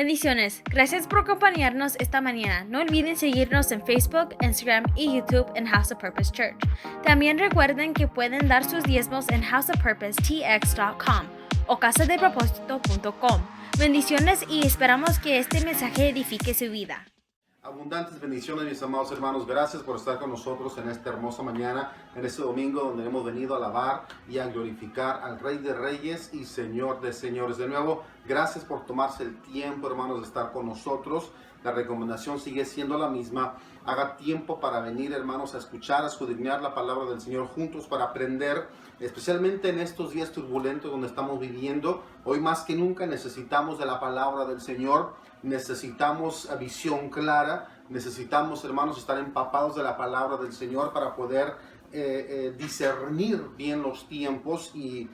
Bendiciones. Gracias por acompañarnos esta mañana. No olviden seguirnos en Facebook, Instagram y YouTube en House of Purpose Church. También recuerden que pueden dar sus diezmos en houseofpurposetx.com o casadepropósito.com. Bendiciones y esperamos que este mensaje edifique su vida. Abundantes bendiciones, mis amados hermanos. Gracias por estar con nosotros en esta hermosa mañana, en este domingo donde hemos venido a alabar y a glorificar al Rey de Reyes y Señor de Señores. De nuevo, gracias por tomarse el tiempo, hermanos, de estar con nosotros. La recomendación sigue siendo la misma. Haga tiempo para venir, hermanos, a escuchar, a escudriñar la palabra del Señor juntos para aprender, especialmente en estos días turbulentos donde estamos viviendo. Hoy más que nunca necesitamos de la palabra del Señor. Necesitamos visión clara, necesitamos, hermanos, estar empapados de la palabra del Señor para poder discernir bien los tiempos y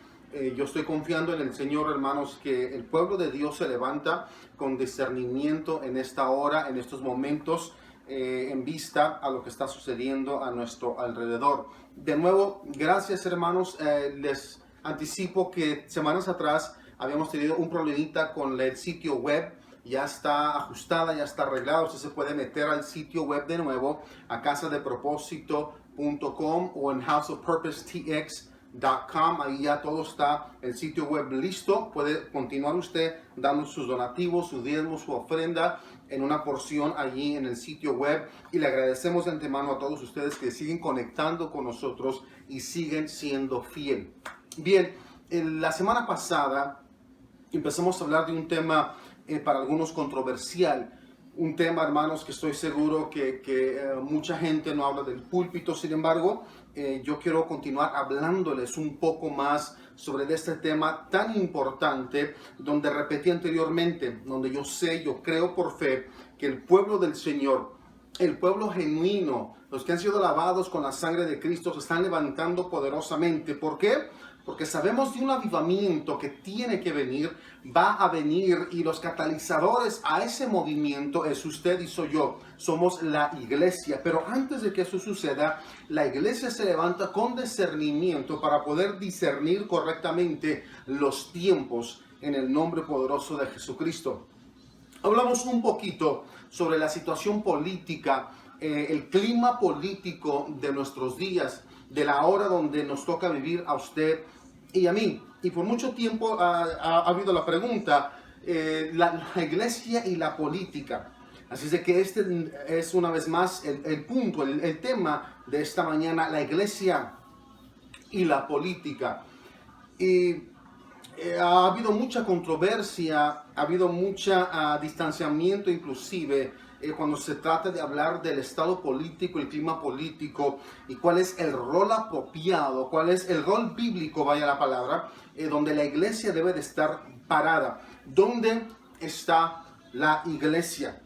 yo estoy confiando en el Señor, hermanos, que el pueblo de Dios se levanta con discernimiento en esta hora, en estos momentos, en vista a lo que está sucediendo a nuestro alrededor. De nuevo, gracias, hermanos. Les anticipo que semanas atrás habíamos tenido un problemita con el sitio web. Ya está ajustada, ya está arreglada. Usted se puede meter al sitio web de nuevo, a casadepropósito.com o en houseofpurposetx.com. Ahí ya todo está, el sitio web listo. Puede continuar usted dando sus donativos, su diezmo, su ofrenda en una porción allí en el sitio web. Y le agradecemos de antemano a todos ustedes que siguen conectando con nosotros y siguen siendo fiel. Bien, la semana pasada empezamos a hablar de un tema para algunos controversial, un tema, hermanos, que estoy seguro que mucha gente no habla del púlpito. Sin embargo, yo quiero continuar hablándoles un poco más sobre este tema tan importante, donde repetí anteriormente, donde yo creo por fe que el pueblo del Señor, el pueblo genuino, los que han sido lavados con la sangre de Cristo, se están levantando poderosamente. ¿Por qué? Porque sabemos de un avivamiento que tiene que venir, va a venir, y los catalizadores a ese movimiento es usted y soy yo. Somos la iglesia. Pero antes de que eso suceda, la iglesia se levanta con discernimiento para poder discernir correctamente los tiempos en el nombre poderoso de Jesucristo. Hablamos un poquito sobre la situación política, el clima político de nuestros días, de la hora donde nos toca vivir a usted y a mí. Y por mucho tiempo ha habido la pregunta, la iglesia y la política. Así es de que este es una vez más el punto, el tema de esta mañana, la iglesia y la política. Y ha habido mucha controversia, ha habido mucho distanciamiento inclusive cuando se trata de hablar del estado político, el clima político y cuál es el rol apropiado, cuál es el rol bíblico, vaya la palabra, donde la iglesia debe de estar parada. ¿Dónde está la iglesia?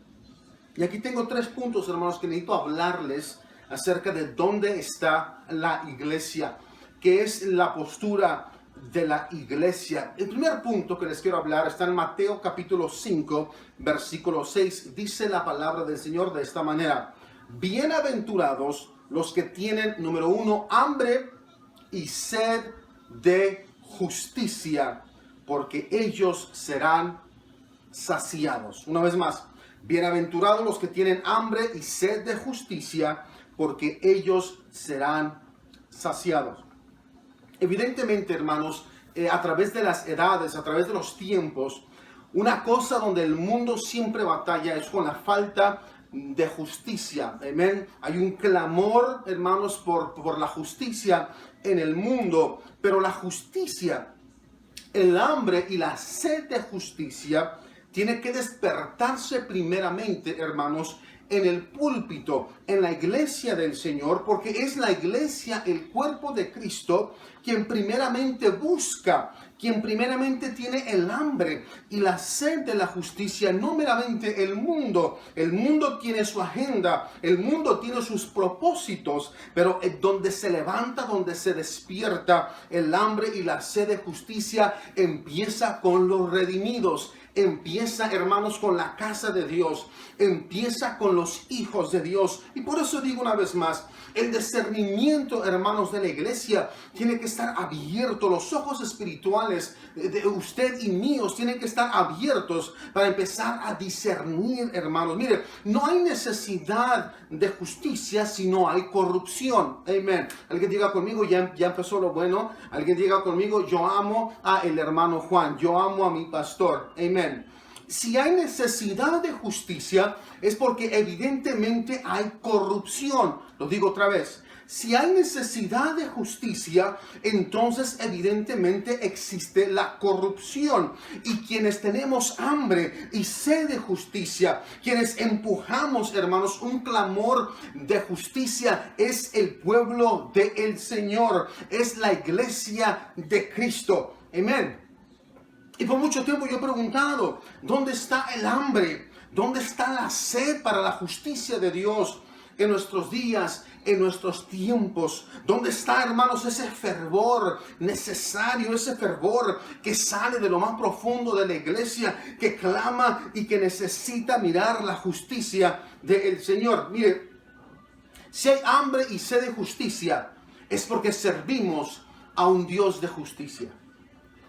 Y aquí tengo 3 puntos, hermanos, que necesito hablarles acerca de dónde está la iglesia, qué es la postura de la iglesia. El primer punto que les quiero hablar está en Mateo capítulo 5, versículo 6. Dice la palabra del Señor de esta manera: bienaventurados los que tienen, número 1, hambre y sed de justicia, porque ellos serán saciados. Una vez más, bienaventurados los que tienen hambre y sed de justicia, porque ellos serán saciados. Evidentemente, hermanos, a través de las edades, a través de los tiempos, una cosa donde el mundo siempre batalla es con la falta de justicia. Amén. Hay un clamor, hermanos, por la justicia en el mundo, pero la justicia, el hambre y la sed de justicia tiene que despertarse primeramente, hermanos, en el púlpito, en la iglesia del Señor, porque es la iglesia, el cuerpo de Cristo, quien primeramente busca, quien primeramente tiene el hambre y la sed de la justicia, no meramente el mundo. El mundo tiene su agenda, el mundo tiene sus propósitos, pero donde se levanta, donde se despierta el hambre y la sed de justicia, empieza con los redimidos. empieza, hermanos, con la casa de Dios, empieza con los hijos de Dios. Y por eso digo una vez más, el discernimiento, hermanos, de la iglesia tiene que estar abierto. Los ojos espirituales de usted y míos tienen que estar abiertos para empezar a discernir, hermanos. Mire, no hay necesidad de justicia si no hay corrupción. Amén. Alguien diga conmigo, ya empezó lo bueno. Alguien diga conmigo, yo amo a el hermano Juan, yo amo a mi pastor. Amén. Si hay necesidad de justicia, es porque evidentemente hay corrupción. Lo digo otra vez. Si hay necesidad de justicia, entonces evidentemente existe la corrupción. Y quienes tenemos hambre y sed de justicia, quienes empujamos, hermanos, un clamor de justicia, es el pueblo del Señor, es la iglesia de Cristo. Amén. Y por mucho tiempo yo he preguntado, ¿dónde está el hambre? ¿Dónde está la sed para la justicia de Dios en nuestros días, en nuestros tiempos? ¿Dónde está, hermanos, ese fervor necesario, ese fervor que sale de lo más profundo de la iglesia, que clama y que necesita mirar la justicia del Señor? Mire, si hay hambre y sed de justicia, es porque servimos a un Dios de justicia.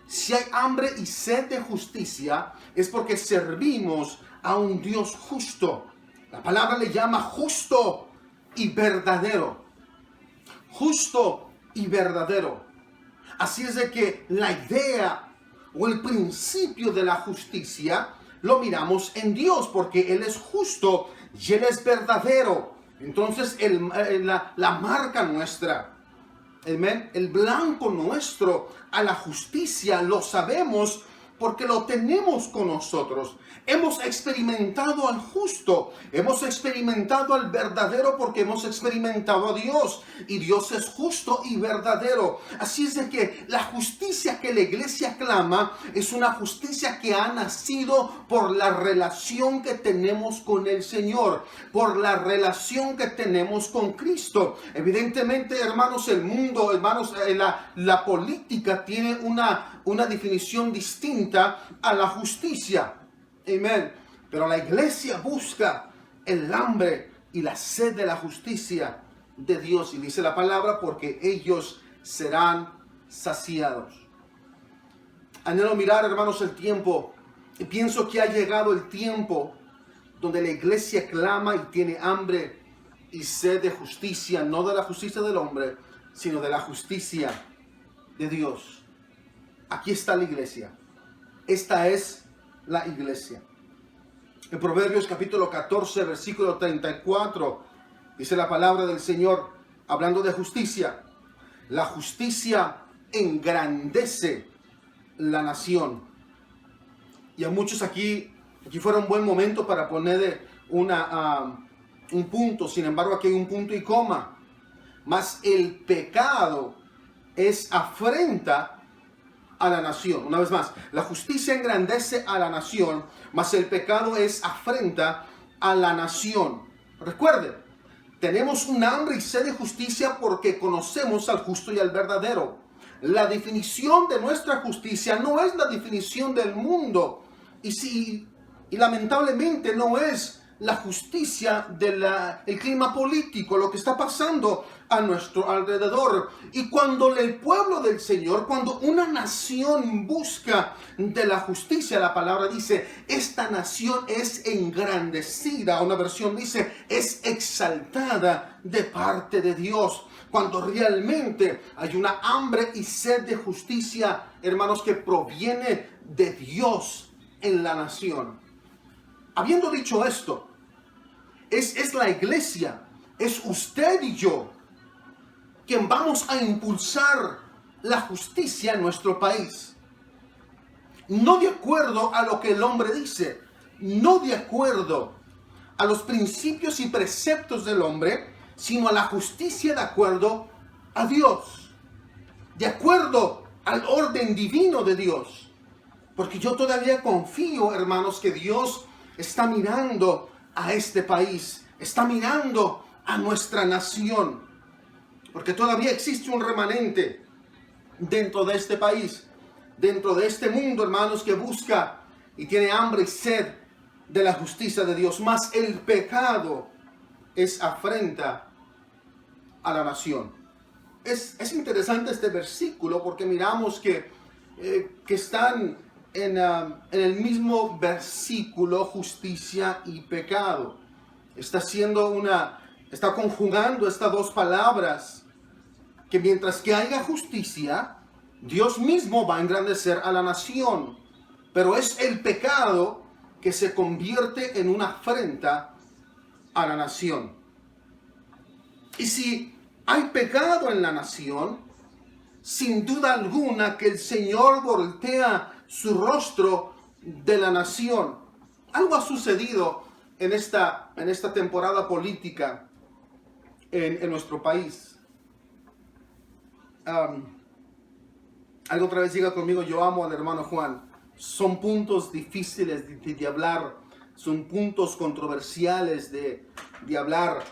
Si hay hambre y sed de justicia, es porque servimos a un Dios justo. La palabra le llama justo y verdadero. Justo y verdadero. Así es de que la idea o el principio de la justicia lo miramos en Dios, porque Él es justo y Él es verdadero. Entonces la marca nuestra, amén, el blanco nuestro a la justicia lo sabemos porque lo tenemos con nosotros. Hemos experimentado al justo, hemos experimentado al verdadero porque hemos experimentado a Dios. Y Dios es justo y verdadero. Así es de que la justicia que la iglesia clama es una justicia que ha nacido por la relación que tenemos con el Señor, por la relación que tenemos con Cristo. Evidentemente, hermanos, el mundo, hermanos, la política tiene una definición distinta a la justicia. Amén. Pero la iglesia busca el hambre y la sed de la justicia de Dios. Y dice la palabra, porque ellos serán saciados. Anhelo mirar, hermanos, el tiempo. Y pienso que ha llegado el tiempo donde la iglesia clama y tiene hambre y sed de justicia. No de la justicia del hombre, sino de la justicia de Dios. Aquí está la iglesia. Esta es la iglesia. En Proverbios capítulo 14, versículo 34, dice la palabra del Señor, hablando de justicia. La justicia engrandece la nación. Y a muchos aquí fuera un buen momento para poner un punto. Sin embargo, aquí hay un punto y coma. Mas el pecado es afrenta a la nación. Una vez más, la justicia engrandece a la nación, mas el pecado es afrenta a la nación. Recuerden, tenemos un hambre y sed de justicia porque conocemos al justo y al verdadero. La definición de nuestra justicia no es la definición del mundo, y lamentablemente no es la justicia del clima político, lo que está pasando a nuestro alrededor. Y cuando el pueblo del Señor, cuando una nación busca de la justicia, la palabra dice, esta nación es engrandecida. Una versión dice, es exaltada de parte de Dios. Cuando realmente hay una hambre y sed de justicia, hermanos, que proviene de Dios en la nación. Habiendo dicho esto, es la iglesia, es usted y yo quien vamos a impulsar la justicia en nuestro país. No de acuerdo a lo que el hombre dice, no de acuerdo a los principios y preceptos del hombre, sino a la justicia de acuerdo a Dios, de acuerdo al orden divino de Dios. Porque yo todavía confío, hermanos, que Dios está mirando a este país, está mirando a nuestra nación, porque todavía existe un remanente dentro de este país, dentro de este mundo, hermanos, que busca y tiene hambre y sed de la justicia de Dios. Mas el pecado es afrenta a la nación. Es interesante este versículo porque miramos que están en el mismo versículo justicia y pecado. Está conjugando estas dos palabras, que mientras que haya justicia, Dios mismo va a engrandecer a la nación, pero es el pecado que se convierte en una afrenta a la nación. Y si hay pecado en la nación, sin duda alguna que el Señor voltea su rostro de la nación. Algo ha sucedido en esta temporada política en nuestro país. Algo otra vez diga conmigo, yo amo al hermano Juan. Son puntos difíciles de hablar, son puntos controversiales de hablar.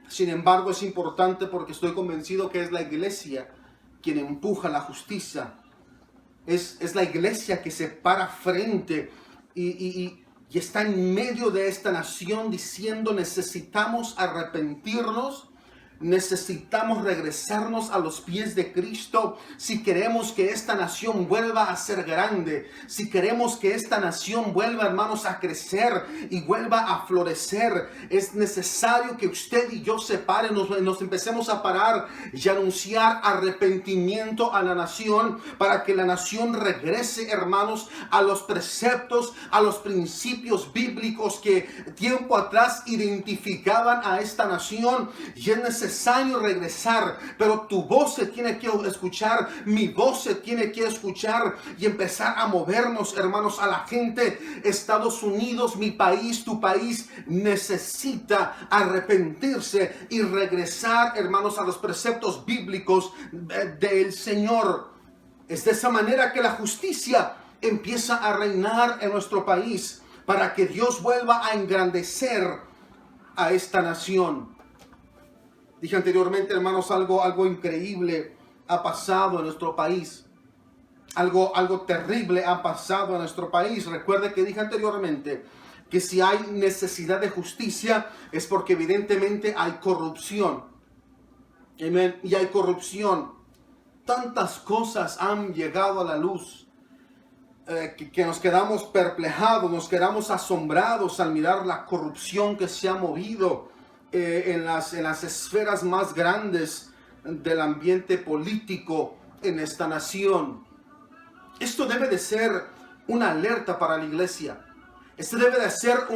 Sin embargo, es importante porque estoy convencido que es la iglesia quien empuja la justicia. Es la iglesia que se para frente y está en medio de esta nación diciendo: necesitamos arrepentirnos, necesitamos regresarnos a los pies de Cristo si queremos que esta nación vuelva a ser grande, si queremos que esta nación vuelva, hermanos, a crecer y vuelva a florecer. Es necesario que usted y yo nos empecemos a parar y anunciar arrepentimiento a la nación, para que la nación regrese, hermanos, a los preceptos, a los principios bíblicos que tiempo atrás identificaban a esta nación. Y es necesario regresar, pero tu voz se tiene que escuchar, mi voz se tiene que escuchar y empezar a movernos, hermanos, a la gente. Estados Unidos, mi país, tu país, necesita arrepentirse y regresar, hermanos, a los preceptos bíblicos del Señor. Es de esa manera que la justicia empieza a reinar en nuestro país, para que Dios vuelva a engrandecer a esta nación. Dije anteriormente, hermanos, algo increíble ha pasado en nuestro país. Algo terrible ha pasado en nuestro país. Recuerde que dije anteriormente que si hay necesidad de justicia es porque evidentemente hay corrupción. Amén. Y hay corrupción. Tantas cosas han llegado a la luz que nos quedamos perplejados, nos quedamos asombrados al mirar la corrupción que se ha movido en las esferas más grandes del ambiente político en esta nación. Esto debe de ser una alerta para la iglesia. Esto debe de ser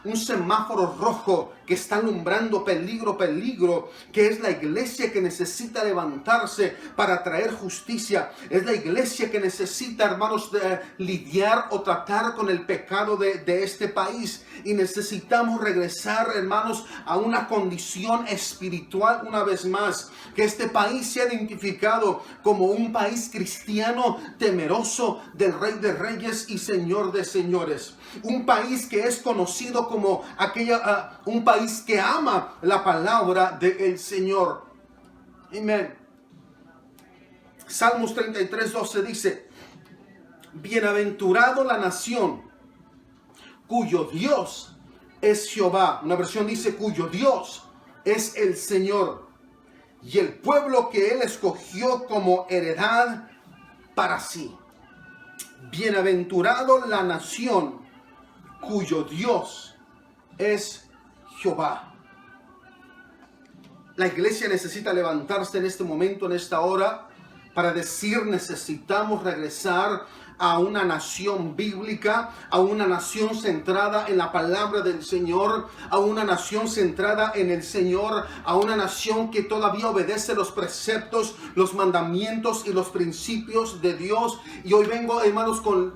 un semáforo rojo que está alumbrando peligro, que es la iglesia que necesita levantarse para traer justicia. Es la iglesia que necesita, hermanos, lidiar o tratar con el pecado de este país. Y necesitamos regresar, hermanos, a una condición espiritual una vez más. Que este país sea identificado como un país cristiano temeroso del Rey de Reyes y Señor de Señores. Un país que es conocido como un país que ama la palabra del Señor. Amén. Salmos 33:12 dice: bienaventurado la nación cuyo Dios es Jehová. Una versión dice cuyo Dios es el Señor, y el pueblo que él escogió como heredad para sí. Bienaventurado la nación cuyo Dios es Jehová. La iglesia necesita levantarse en este momento, en esta hora, para decir: necesitamos regresar a una nación bíblica, a una nación centrada en la palabra del Señor, a una nación centrada en el Señor, a una nación que todavía obedece los preceptos, los mandamientos y los principios de Dios. Y hoy vengo, hermanos, con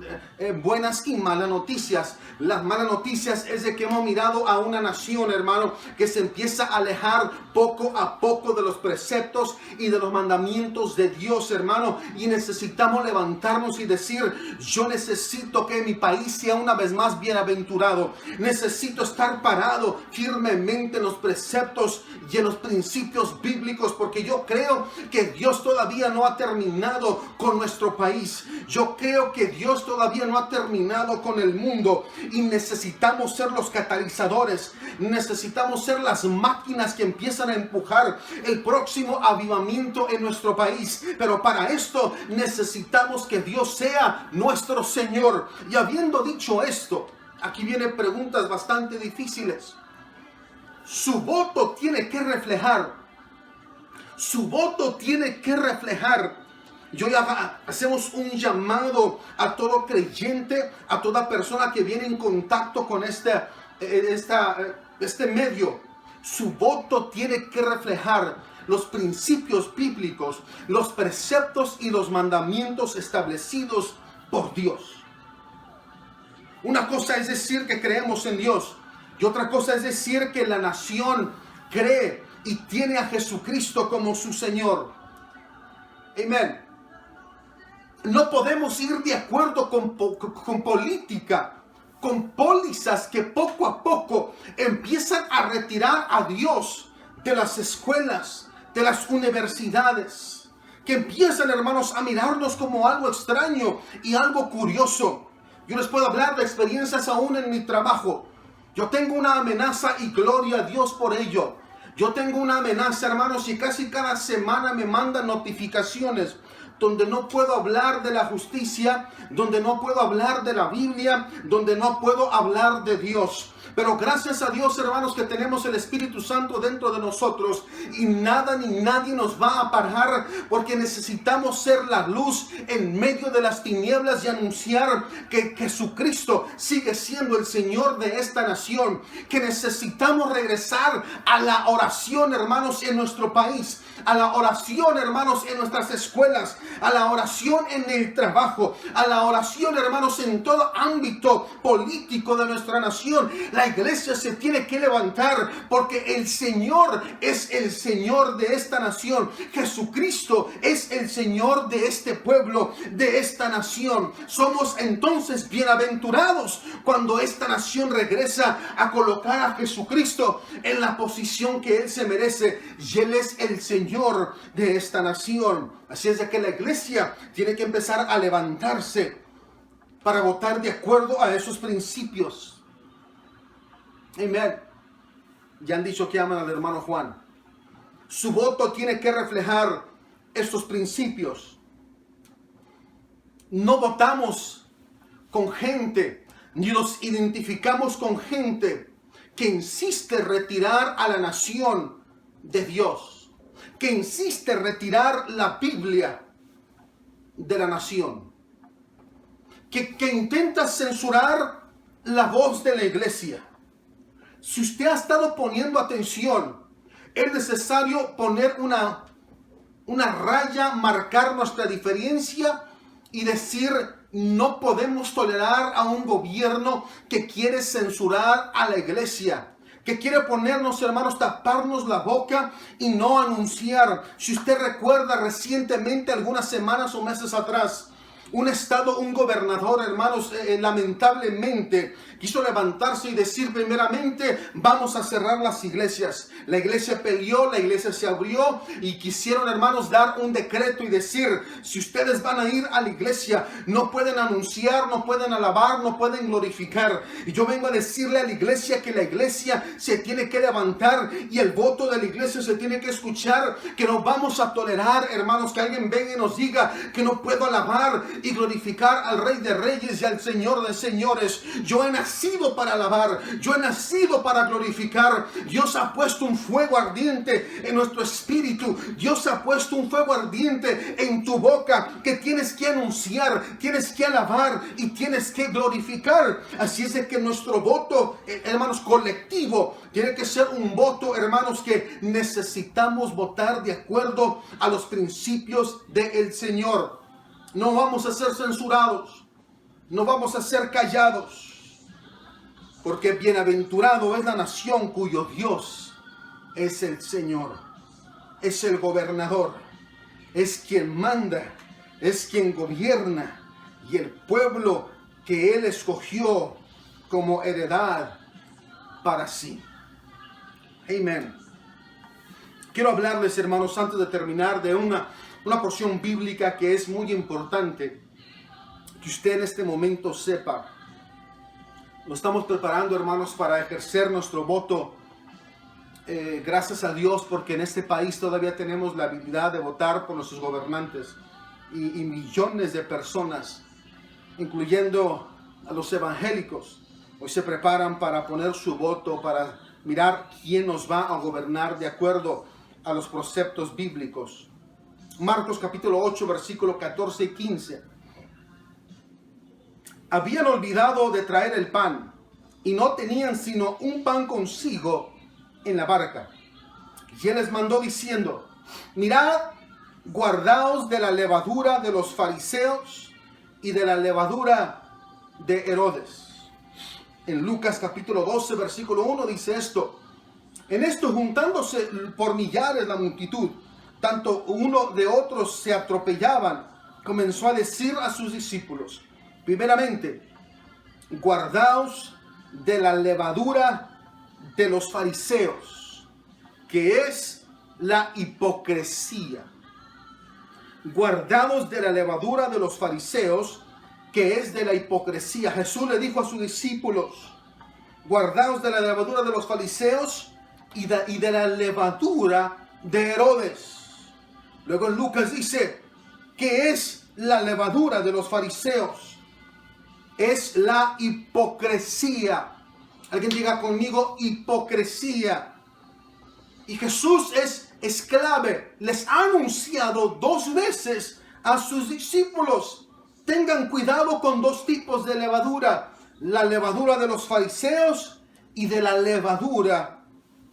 buenas y malas noticias. Las malas noticias es de que hemos mirado a una nación, hermano, que se empieza a alejar poco a poco de los preceptos y de los mandamientos de Dios, hermano. Y necesitamos levantarnos y decir: yo necesito que mi país sea una vez más bienaventurado. Necesito estar parado firmemente en los preceptos y en los principios bíblicos, porque yo creo que Dios todavía no ha terminado con nuestro país. Yo creo que Dios todavía no ha terminado con el mundo, y necesitamos ser los catalizadores. Necesitamos ser las máquinas que empiezan a empujar el próximo avivamiento en nuestro país. Pero para esto necesitamos que Dios sea nuestro Señor. Y habiendo dicho esto, aquí vienen preguntas bastante difíciles. Su voto tiene que reflejar. Su voto tiene que reflejar. Yo ya hacemos un llamado a todo creyente, a toda persona que viene en contacto con este medio. Su voto tiene que reflejar los principios bíblicos, los preceptos y los mandamientos establecidos por Dios. Una cosa es decir que creemos en Dios, y otra cosa es decir que la nación cree y tiene a Jesucristo como su Señor. Amén. No podemos ir de acuerdo con política, con pólizas que poco a poco empiezan a retirar a Dios de las escuelas, de las universidades, que empiezan, hermanos, a mirarnos como algo extraño y algo curioso. Yo les puedo hablar de experiencias aún en mi trabajo. Yo tengo una amenaza y gloria a Dios por ello. Yo tengo una amenaza, hermanos, y casi cada semana me mandan notificaciones donde no puedo hablar de la justicia, donde no puedo hablar de la Biblia, donde no puedo hablar de Dios. Pero gracias a Dios, hermanos, que tenemos el Espíritu Santo dentro de nosotros, y nada ni nadie nos va a parar, porque necesitamos ser la luz en medio de las tinieblas y anunciar que Jesucristo sigue siendo el Señor de esta nación, que necesitamos regresar a la oración, hermanos, en nuestro país, a la oración, hermanos, en nuestras escuelas, a la oración en el trabajo, a la oración, hermanos, en todo ámbito político de nuestra nación. La iglesia se tiene que levantar, porque el Señor es el Señor de esta nación. Jesucristo es el Señor de este pueblo, de esta nación. Somos entonces bienaventurados cuando esta nación regresa a colocar a Jesucristo en la posición que Él se merece, y Él es el Señor de esta nación. Así es de que la iglesia tiene que empezar a levantarse para votar de acuerdo a esos principios. Amén. Ya han dicho que aman al hermano Juan. Su voto tiene que reflejar estos principios. No votamos con gente, ni nos identificamos con gente que insiste en retirar a la nación de Dios, que insiste en retirar la Biblia de la nación, que intenta censurar la voz de la iglesia. Si usted ha estado poniendo atención, es necesario poner una raya, marcar nuestra diferencia y decir: no podemos tolerar a un gobierno que quiere censurar a la iglesia, que quiere ponernos, hermanos, taparnos la boca y no anunciar. Si usted recuerda recientemente, algunas semanas o meses atrás, un gobernador, hermanos, lamentablemente quiso levantarse y decir: primeramente vamos a cerrar las iglesias. La iglesia peleó, la iglesia se abrió, y quisieron, hermanos, dar un decreto y decir: si ustedes van a ir a la iglesia, no pueden anunciar, no pueden alabar, no pueden glorificar. Y yo vengo a decirle a la iglesia que la iglesia se tiene que levantar, y el voto de la iglesia se tiene que escuchar, que no vamos a tolerar, hermanos, que alguien venga y nos diga que no puedo alabar y glorificar al Rey de Reyes y al Señor de Señores. Yo he nacido para alabar, yo he nacido para glorificar. Dios ha puesto un fuego ardiente en nuestro espíritu. Dios ha puesto un fuego ardiente en tu boca, que tienes que anunciar, tienes que alabar y tienes que glorificar. Así es de que nuestro voto, hermanos, colectivo, tiene que ser un voto, hermanos, que necesitamos votar de acuerdo a los principios del Señor. No vamos a ser censurados, no vamos a ser callados, porque bienaventurado es la nación cuyo Dios es el Señor, es el gobernador, es quien manda, es quien gobierna, y el pueblo que Él escogió como heredad para sí. Amén. Quiero hablarles, hermanos, antes de terminar, de una porción bíblica que es muy importante que usted en este momento sepa. Lo estamos preparando, hermanos, para ejercer nuestro voto. Gracias a Dios, porque en este país todavía tenemos la habilidad de votar por nuestros gobernantes. Y millones de personas, incluyendo a los evangélicos, hoy se preparan para poner su voto, para mirar quién nos va a gobernar de acuerdo a los preceptos bíblicos. Marcos capítulo 8, versículo 14 y 15. Habían olvidado de traer el pan y no tenían sino un pan consigo en la barca. Y Él les mandó diciendo: mirad, guardaos de la levadura de los fariseos y de la levadura de Herodes. En Lucas capítulo 12, versículo 1 dice esto: en esto, juntándose por millares la multitud, tanto uno de otros se atropellaban, comenzó a decir a sus discípulos: primeramente, guardaos de la levadura de los fariseos, que es la hipocresía. Guardaos de la levadura de los fariseos, que es de la hipocresía. Jesús le dijo a sus discípulos: guardaos de la levadura de los fariseos y de la levadura de Herodes. Luego en Lucas dice que es la levadura de los fariseos. Es la hipocresía. Alguien diga conmigo: hipocresía. Y Jesús es clave. Les ha anunciado 2 veces a sus discípulos: tengan cuidado con 2 tipos de levadura. La levadura de los fariseos y de la levadura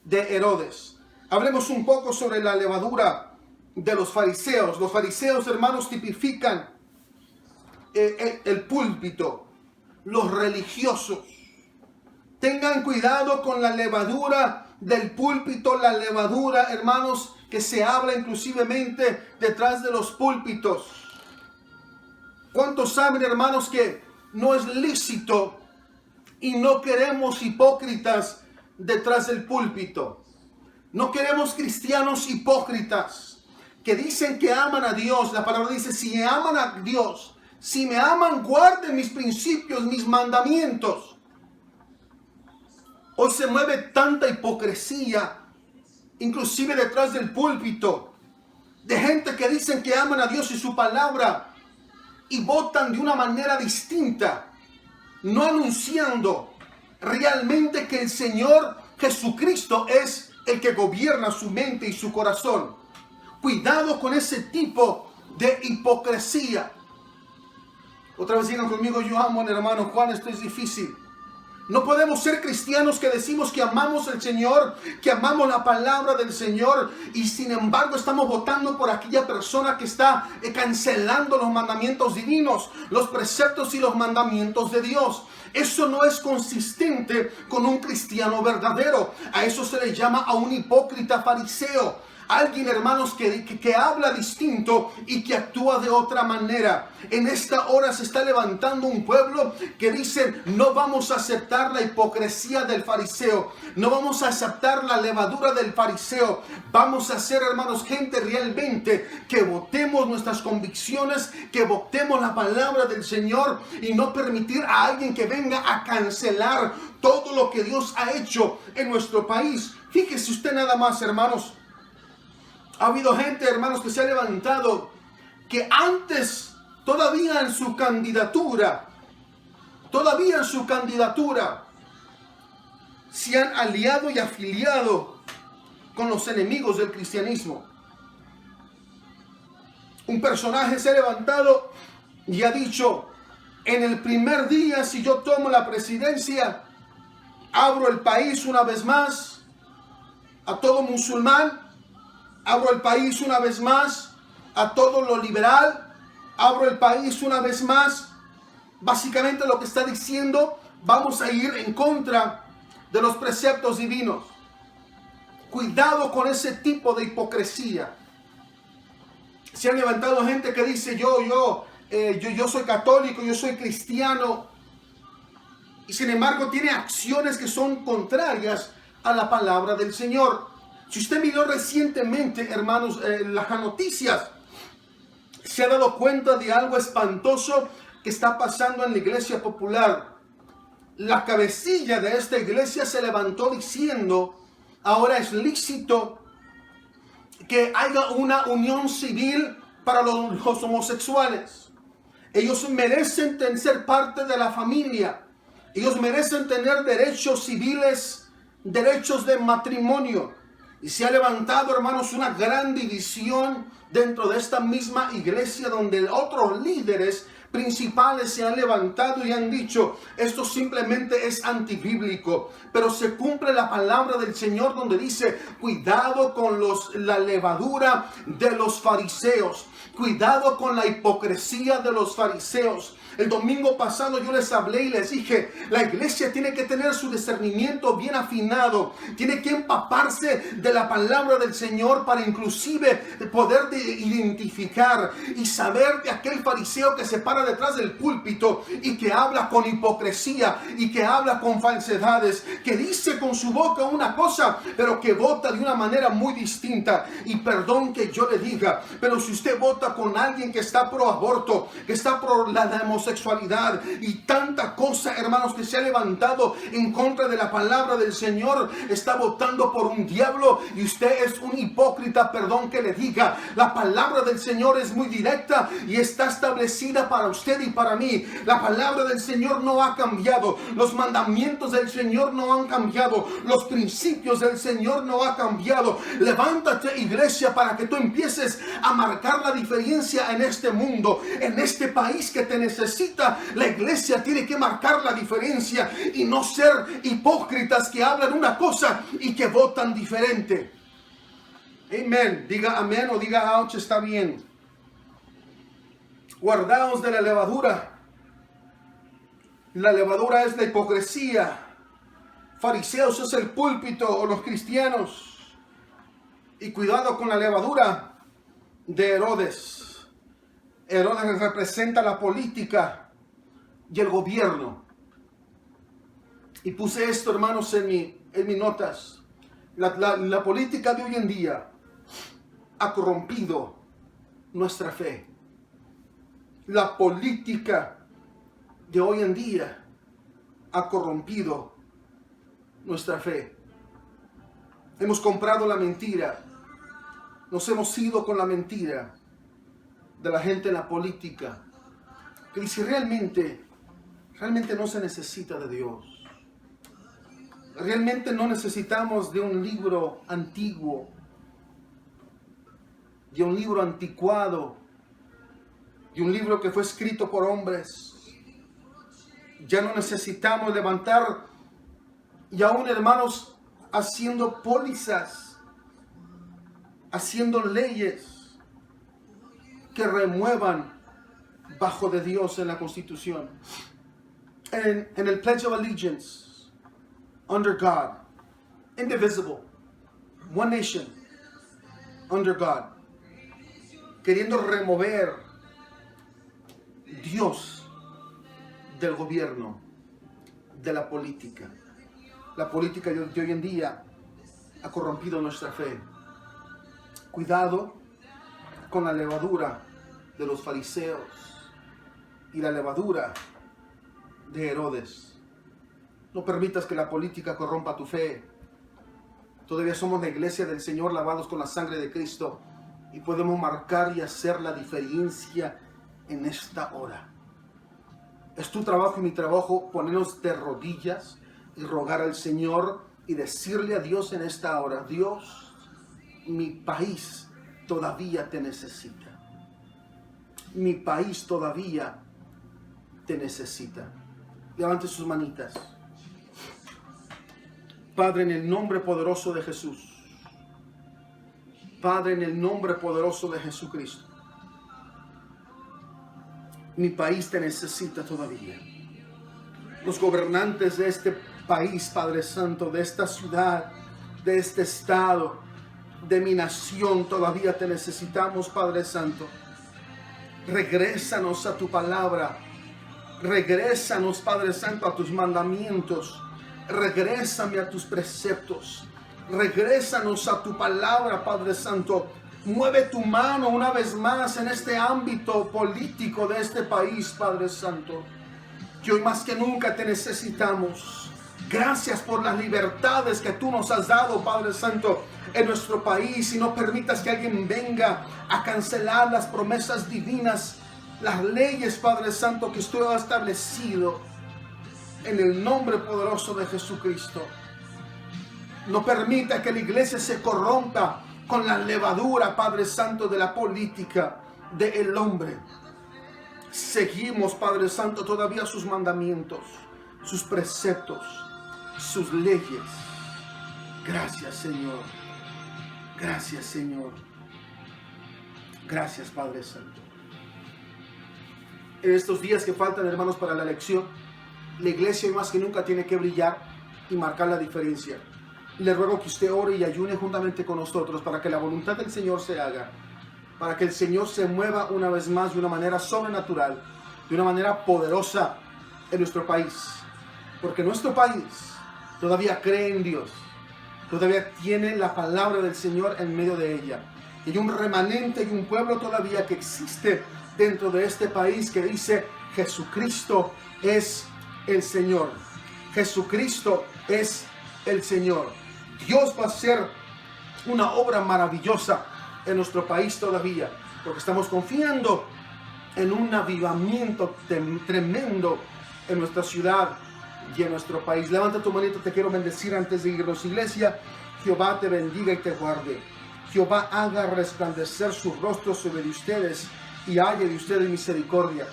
de Herodes. Hablemos un poco sobre la levadura de los fariseos. Los fariseos, hermanos, tipifican el púlpito, los religiosos. Tengan cuidado con la levadura del púlpito, la levadura, hermanos, que se habla inclusivemente detrás de los púlpitos. ¿Cuántos saben, hermanos, que no es lícito y no queremos hipócritas detrás del púlpito? No queremos cristianos hipócritas que dicen que aman a Dios. La palabra dice: si me aman a Dios, si me aman, guarden mis principios, mis mandamientos. Hoy se mueve tanta hipocresía, inclusive detrás del púlpito, de gente que dicen que aman a Dios y su palabra y votan de una manera distinta, no anunciando realmente que el Señor Jesucristo es el que gobierna su mente y su corazón. Cuidado con ese tipo de hipocresía. Otra vez digan conmigo: yo amo al hermano Juan. Esto es difícil. No podemos ser cristianos que decimos que amamos al Señor, que amamos la palabra del Señor, y sin embargo estamos votando por aquella persona que está cancelando los mandamientos divinos, los preceptos y los mandamientos de Dios. Eso no es consistente con un cristiano verdadero. A eso se le llama a un hipócrita fariseo. Alguien, hermanos, que habla distinto y que actúa de otra manera. En esta hora se está levantando un pueblo que dice: no vamos a aceptar la hipocresía del fariseo. No vamos a aceptar la levadura del fariseo. Vamos a ser, hermanos, gente realmente que votemos nuestras convicciones, que votemos la palabra del Señor y no permitir a alguien que venga a cancelar todo lo que Dios ha hecho en nuestro país. Fíjese usted nada más, hermanos. Ha habido gente, hermanos, que se ha levantado que antes, todavía en su candidatura, se han aliado y afiliado con los enemigos del cristianismo. Un personaje se ha levantado y ha dicho: en el primer día, si yo tomo la presidencia, abro el país una vez más a todo musulmán. Abro el país una vez más a todo lo liberal. Abro el país una vez más. Básicamente lo que está diciendo: vamos a ir en contra de los preceptos divinos. Cuidado con ese tipo de hipocresía. Se han levantado gente que dice: yo yo soy católico, yo soy cristiano, y sin embargo tiene acciones que son contrarias a la palabra del Señor. Si usted miró recientemente, hermanos, las noticias, se ha dado cuenta de algo espantoso que está pasando en la iglesia popular. La cabecilla de esta iglesia se levantó diciendo: ahora es lícito que haya una unión civil para los homosexuales. Ellos merecen ser parte de la familia. Ellos merecen tener derechos civiles, derechos de matrimonio. Y se ha levantado, hermanos, una gran división dentro de esta misma iglesia, donde otros líderes principales se han levantado y han dicho: esto simplemente es antibíblico. Pero se cumple la palabra del Señor, donde dice: cuidado con la levadura de los fariseos, cuidado con la hipocresía de los fariseos. El domingo pasado yo les hablé y les dije: la iglesia tiene que tener su discernimiento bien afinado, tiene que empaparse de la palabra del Señor para inclusive poder identificar y saber de aquel fariseo que se para detrás del púlpito y que habla con hipocresía y que habla con falsedades, que dice con su boca una cosa pero que vota de una manera muy distinta. Y perdón que yo le diga, pero si usted vota con alguien que está pro aborto, que está pro la homosexualidad y tanta cosa, hermanos, que se ha levantado en contra de la palabra del Señor, está votando por un diablo y usted es un hipócrita. Perdón que le diga, la palabra del Señor es muy directa y está establecida para usted y para mí. La palabra del Señor no ha cambiado, los mandamientos del Señor no han cambiado, los principios del Señor no han cambiado. Levántate, iglesia, para que tú empieces a marcar la diferencia en este mundo, en este país que te necesita. La iglesia tiene que marcar la diferencia y no ser hipócritas que hablan una cosa y que votan diferente. Amén. Diga amén o diga ouch, está bien. Guardaos de la levadura. La levadura es la hipocresía. Fariseos es el púlpito o los cristianos. Y cuidado con la levadura de Herodes. Herodes representa la política y el gobierno. Y puse esto, hermanos, en mis notas. La política de hoy en día ha corrompido nuestra fe. La política de hoy en día ha corrompido nuestra fe. Hemos comprado la mentira. Nos hemos ido con la mentira de la gente en la política, que dice: realmente no se necesita de Dios. Realmente no necesitamos de un libro antiguo, de un libro anticuado, de un libro que fue escrito por hombres. Ya no necesitamos levantar, y aún, hermanos, haciendo pólizas, haciendo leyes que remuevan bajo de Dios en la Constitución. En el Pledge of Allegiance, under God, indivisible, one nation, under God, queriendo remover Dios del gobierno, de la política. La política de hoy en día ha corrompido nuestra fe. Cuidado con la levadura de los fariseos y la levadura de Herodes. No permitas que la política corrompa tu fe. Todavía somos la iglesia del Señor, lavados con la sangre de Cristo, y podemos marcar y hacer la diferencia en esta hora. Es tu trabajo y mi trabajo ponernos de rodillas y rogar al Señor y decirle a Dios en esta hora: Dios, mi país todavía te necesita. Mi país todavía te necesita. Levante sus manitas. Padre, en el nombre poderoso de Jesús. Padre, en el nombre poderoso de Jesucristo. Mi país te necesita todavía. Los gobernantes de este país, Padre Santo, de esta ciudad, de este estado, de mi nación, todavía te necesitamos, Padre Santo. Regrésanos a tu palabra. Regrésanos, Padre Santo, a tus mandamientos. Regrésame a tus preceptos. Regrésanos a tu palabra, Padre Santo. Mueve tu mano una vez más en este ámbito político de este país, Padre Santo. Que hoy más que nunca te necesitamos. Gracias por las libertades que tú nos has dado, Padre Santo, en nuestro país. Y no permitas que alguien venga a cancelar las promesas divinas, las leyes, Padre Santo, que usted ha establecido en el nombre poderoso de Jesucristo. No permita que la iglesia se corrompa con la levadura, Padre Santo, de la política del hombre. Seguimos, Padre Santo, todavía sus mandamientos, sus preceptos, sus leyes. Gracias, Señor. Gracias, Señor. Gracias, Padre Santo. En estos días que faltan, hermanos, para la elección, la iglesia hoy más que nunca tiene que brillar y marcar la diferencia. Le ruego que usted ore y ayune juntamente con nosotros para que la voluntad del Señor se haga, para que el Señor se mueva una vez más de una manera sobrenatural, de una manera poderosa en nuestro país. Porque nuestro país todavía cree en Dios, todavía tiene la palabra del Señor en medio de ella. Y hay un remanente y un pueblo todavía que existe dentro de este país que dice: Jesucristo es el Señor. Jesucristo es el Señor. Dios va a hacer una obra maravillosa en nuestro país todavía, porque estamos confiando en un avivamiento tremendo en nuestra ciudad y en nuestro país. Levanta tu manito, te quiero bendecir antes de irnos, iglesia. Jehová te bendiga y te guarde. Jehová haga resplandecer su rostro sobre ustedes y haya de ustedes misericordia.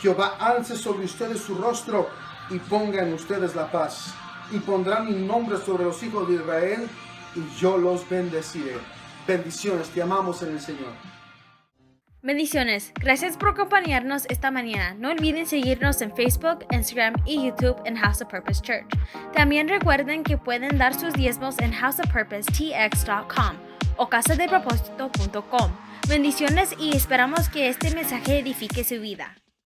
Jehová alce sobre ustedes su rostro y ponga en ustedes la paz. Y pondrá mi nombre sobre los hijos de Israel y yo los bendeciré. Bendiciones, te amamos en el Señor. Bendiciones. Gracias por acompañarnos esta mañana. No olviden seguirnos en Facebook, Instagram y YouTube en House of Purpose Church. También recuerden que pueden dar sus diezmos en houseofpurposetx.com o casadepropósito.com. Bendiciones y esperamos que este mensaje edifique su vida.